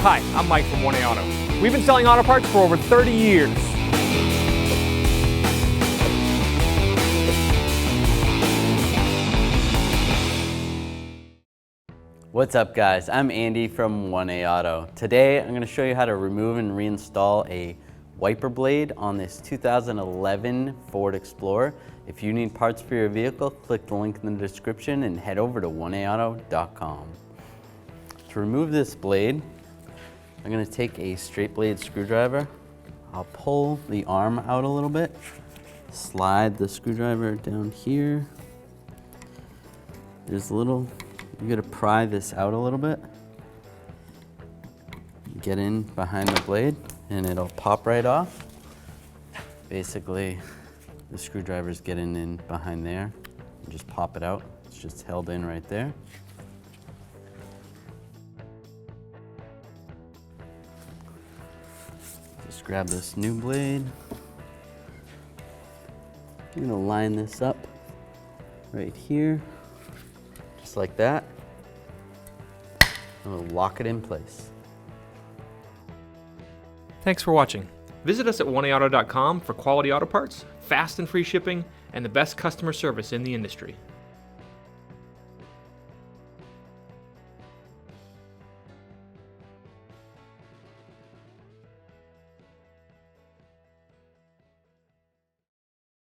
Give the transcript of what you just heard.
Hi, I'm Mike from 1A Auto. We've been selling auto parts for over 30 years. What's up guys, I'm Andy from 1A Auto. Today I'm going to show you how to remove and reinstall a wiper blade on this 2011 Ford Explorer. If you need parts for your vehicle, click the link in the description and head over to 1aauto.com. To remove this blade, I'm going to take a straight blade screwdriver. I'll pull the arm out a little bit, slide the screwdriver down here. There's a little, you got to pry this out a little bit. Get in behind the blade and it'll pop right off. Basically, the screwdriver's getting in behind there. You just pop it out. It's just held in right there. Just grab this new blade. I'm gonna line this up right here, just like that. And we'll lock it in place. Thanks for watching. Visit us at 1aauto.com for quality auto parts, fast and free shipping, and the best customer service in the industry.